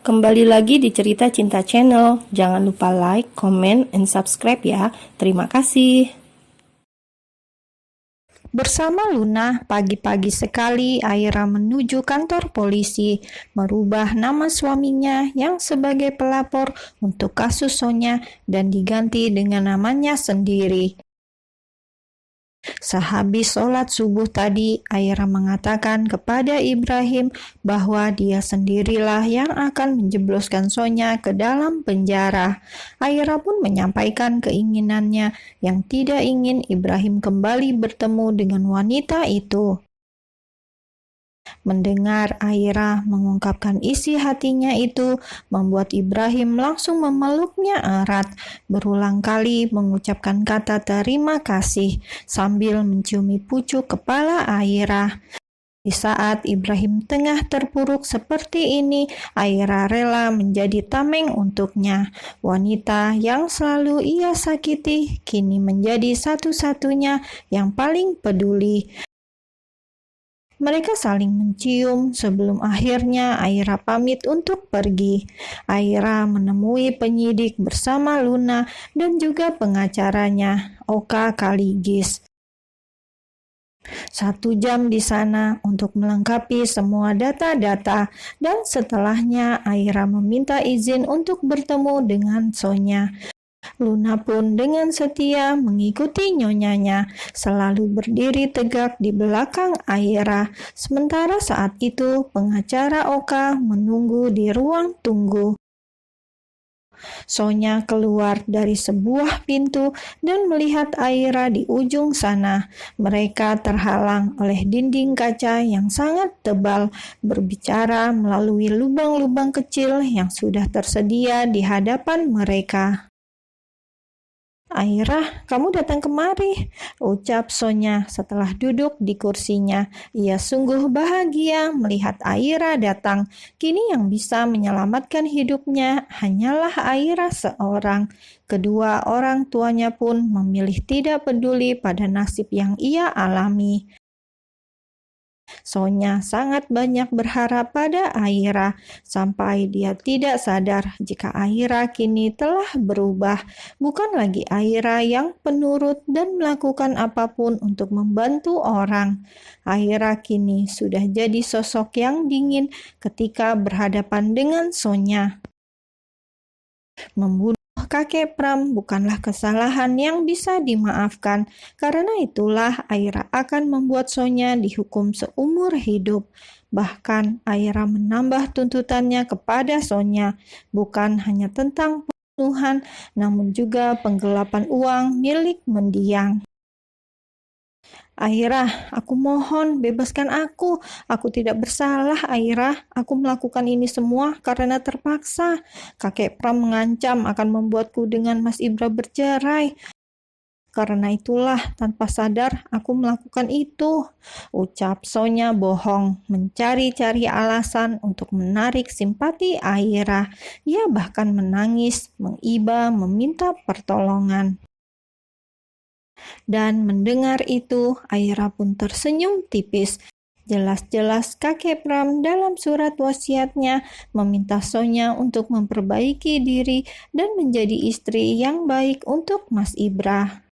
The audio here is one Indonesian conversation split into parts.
Kembali lagi di Cerita Cinta Channel. Jangan lupa like, comment, and subscribe ya. Terima kasih. Bersama Luna, pagi-pagi sekali Aira menuju kantor polisi, merubah nama suaminya yang sebagai pelapor untuk kasus Sonya dan diganti dengan namanya sendiri. Sehabis sholat subuh tadi, Aira mengatakan kepada Ibrahim bahwa dia sendirilah yang akan menjebloskan Sonya ke dalam penjara. Aira pun menyampaikan keinginannya yang tidak ingin Ibrahim kembali bertemu dengan wanita itu. Mendengar Aira mengungkapkan isi hatinya itu membuat Ibrahim langsung memeluknya erat, berulang kali mengucapkan kata terima kasih sambil menciumi pucuk kepala Aira. Di saat Ibrahim tengah terpuruk seperti ini, Aira rela menjadi tameng untuknya. Wanita yang selalu ia sakiti kini menjadi satu-satunya yang paling peduli. Mereka saling mencium sebelum akhirnya Aira pamit untuk pergi. Aira menemui penyidik bersama Luna dan juga pengacaranya, Oka Kaligis. 1 jam di sana untuk melengkapi semua data-data dan setelahnya Aira meminta izin untuk bertemu dengan Sonya. Luna pun dengan setia mengikuti nyonyanya, selalu berdiri tegak di belakang Aira. Sementara saat itu pengacara Oka menunggu di ruang tunggu. Sonya keluar dari sebuah pintu dan melihat Aira di ujung sana. Mereka terhalang oleh dinding kaca yang sangat tebal, berbicara melalui lubang-lubang kecil yang sudah tersedia di hadapan mereka. "Aira, kamu datang kemari," ucap Sonya setelah duduk di kursinya. Ia sungguh bahagia melihat Aira datang. Kini yang bisa menyelamatkan hidupnya hanyalah Aira seorang. Kedua orang tuanya pun memilih tidak peduli pada nasib yang ia alami. Sonya sangat banyak berharap pada Aira, sampai dia tidak sadar jika Aira kini telah berubah. Bukan lagi Aira yang penurut dan melakukan apapun untuk membantu orang. Aira kini sudah jadi sosok yang dingin ketika berhadapan dengan Sonya. Membunuh kakek Pram bukanlah kesalahan yang bisa dimaafkan. Karena itulah Aira akan membuat Sonya dihukum seumur hidup. Bahkan Aira menambah tuntutannya kepada Sonya, bukan hanya tentang pembunuhan, namun juga penggelapan uang milik mendiang. "Aira, aku mohon bebaskan aku. Aku tidak bersalah, Aira. Aku melakukan ini semua karena terpaksa. Kakek Pram mengancam akan membuatku dengan Mas Ibra bercerai. Karena itulah tanpa sadar aku melakukan itu," ucap Sonya bohong, mencari-cari alasan untuk menarik simpati Aira. Ia bahkan menangis, mengiba, meminta pertolongan. Dan mendengar itu, Aira pun tersenyum tipis. Jelas-jelas kakek Pram dalam surat wasiatnya meminta Sonya untuk memperbaiki diri dan menjadi istri yang baik untuk Mas Ibra.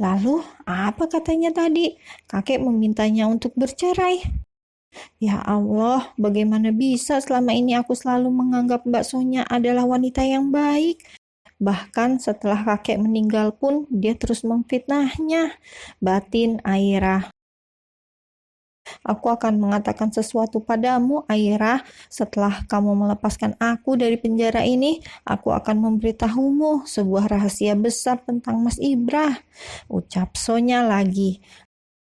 Lalu, apa katanya tadi? Kakek memintanya untuk bercerai. Ya Allah, bagaimana bisa selama ini aku selalu menganggap Mbak Sonya adalah wanita yang baik? Bahkan setelah kakek meninggal pun dia terus memfitnahnya, batin Aira. "Aku akan mengatakan sesuatu padamu, Aira. Setelah kamu melepaskan aku dari penjara ini, aku akan memberitahumu sebuah rahasia besar tentang Mas Ibra," ucap Sonya lagi.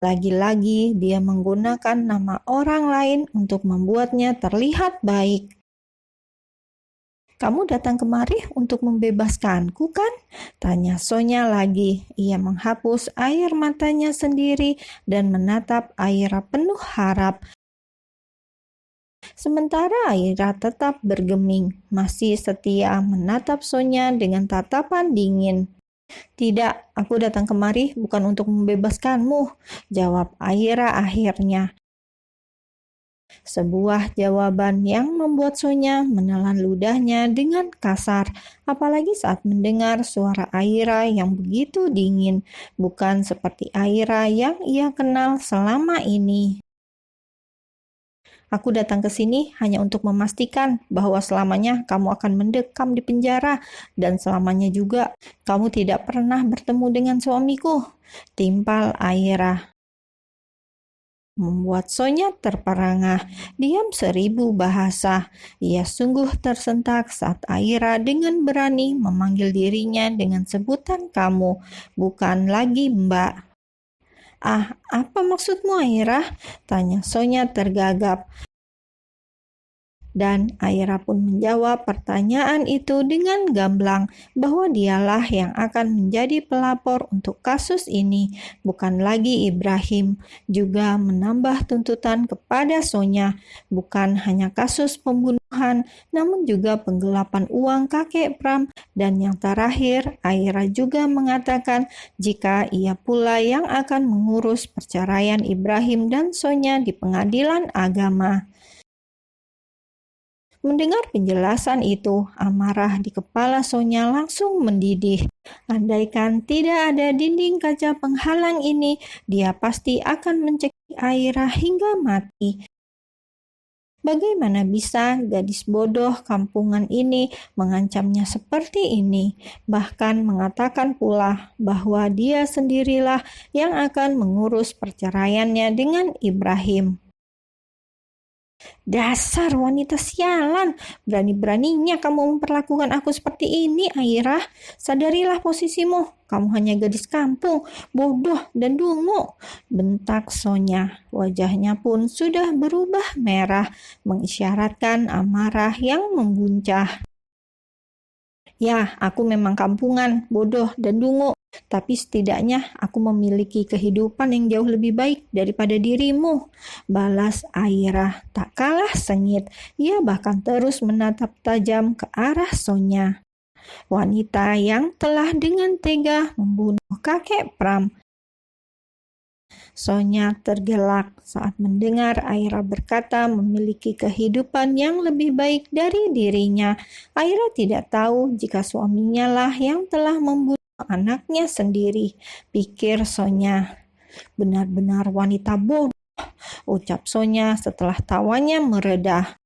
Lagi-lagi dia menggunakan nama orang lain untuk membuatnya terlihat baik. "Kamu datang kemari untuk membebaskanku, kan?" tanya Sonya lagi. Ia menghapus air matanya sendiri dan menatap Aira penuh harap. Sementara Aira tetap bergeming, masih setia menatap Sonya dengan tatapan dingin. "Tidak, aku datang kemari bukan untuk membebaskanmu," jawab Aira akhirnya. Sebuah jawaban yang membuat Sonya menelan ludahnya dengan kasar, apalagi saat mendengar suara Aira yang begitu dingin, bukan seperti Aira yang ia kenal selama ini. Aku datang ke sini hanya untuk memastikan bahwa selamanya kamu akan mendekam di penjara dan selamanya juga kamu tidak pernah bertemu dengan suamiku, timpal Aira. Membuat Sonya terperangah, diam 1000 bahasa. Ia sungguh tersentak saat Aira dengan berani memanggil dirinya dengan sebutan kamu, bukan lagi Mbak. Ah, apa maksudmu Aira? Tanya Sonya tergagap. Dan Aira pun menjawab pertanyaan itu dengan gamblang bahwa dialah yang akan menjadi pelapor untuk kasus ini, bukan lagi Ibrahim. Juga menambah tuntutan kepada Sonya, bukan hanya kasus pembunuhan, namun juga penggelapan uang kakek Pram. Dan yang terakhir, Aira juga mengatakan jika ia pula yang akan mengurus perceraian Ibrahim dan Sonya di pengadilan agama. Mendengar penjelasan itu, amarah di kepala Sonya langsung mendidih. Andaikan tidak ada dinding kaca penghalang ini, dia pasti akan mencekik Aira hingga mati. Bagaimana bisa gadis bodoh kampungan ini mengancamnya seperti ini, bahkan mengatakan pula bahwa dia sendirilah yang akan mengurus perceraiannya dengan Ibrahim. Dasar wanita sialan, berani-beraninya kamu memperlakukan aku seperti ini, Aira. Sadarilah posisimu, kamu hanya gadis kampung, bodoh dan dungu, bentak Sonya. Wajahnya pun sudah berubah merah, mengisyaratkan amarah yang membuncah. Ya, aku memang kampungan, bodoh, dan dungu. Tapi setidaknya aku memiliki kehidupan yang jauh lebih baik daripada dirimu. Balas Aira tak kalah sengit. Ia bahkan terus menatap tajam ke arah Sonya. Wanita yang telah dengan tega membunuh kakek Pram. Sonya tergelak saat mendengar Aira berkata memiliki kehidupan yang lebih baik dari dirinya. Aira tidak tahu jika suaminya lah yang telah membunuh anaknya sendiri, pikir Sonya. Benar-benar wanita bodoh, ucap Sonya setelah tawanya mereda.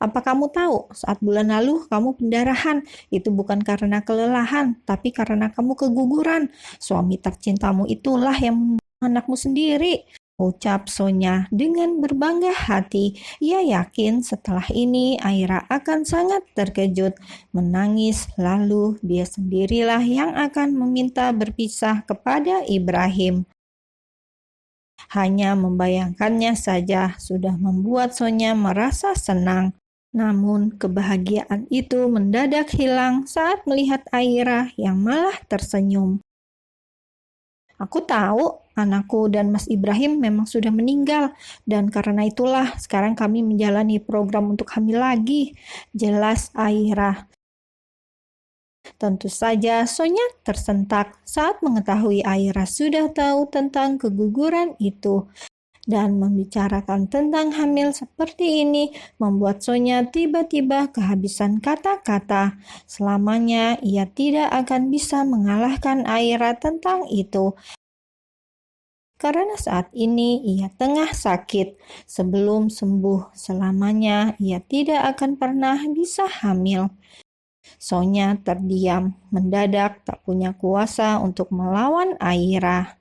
Apa kamu tahu, saat bulan lalu kamu pendarahan, itu bukan karena kelelahan, tapi karena kamu keguguran. Suami tercintamu itulah yang membunuh anakmu sendiri, ucap Sonya dengan berbangga hati. Ia yakin setelah ini Aira akan sangat terkejut, menangis, lalu dia sendirilah yang akan meminta berpisah kepada Ibrahim. Hanya membayangkannya saja sudah membuat Sonya merasa senang. Namun kebahagiaan itu mendadak hilang saat melihat Aira yang malah tersenyum. Aku tahu anakku dan Mas Ibrahim memang sudah meninggal dan karena itulah sekarang kami menjalani program untuk hamil lagi, jelas Aira. Tentu saja Sonya tersentak saat mengetahui Aira sudah tahu tentang keguguran itu. Dan membicarakan tentang hamil seperti ini membuat Sonya tiba-tiba kehabisan kata-kata. Selamanya ia tidak akan bisa mengalahkan Aira tentang itu. Karena saat ini ia tengah sakit. Sebelum sembuh selamanya ia tidak akan pernah bisa hamil. Sonya terdiam, mendadak tak punya kuasa untuk melawan Aira.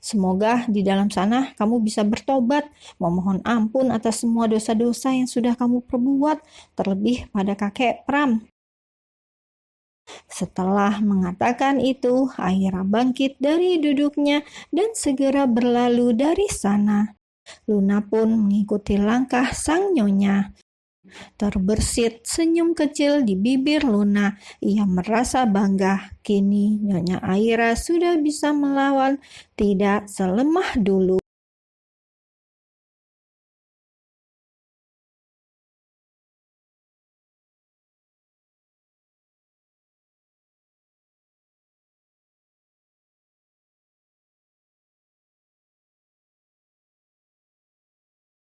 Semoga di dalam sana kamu bisa bertobat, memohon ampun atas semua dosa-dosa yang sudah kamu perbuat, terlebih pada kakek Pram. Setelah mengatakan itu, Aira bangkit dari duduknya dan segera berlalu dari sana. Luna pun mengikuti langkah sang nyonya. Terbersit senyum kecil di bibir Luna. Ia merasa bangga. Kini Nyonya Aira sudah bisa melawan, tidak selemah dulu.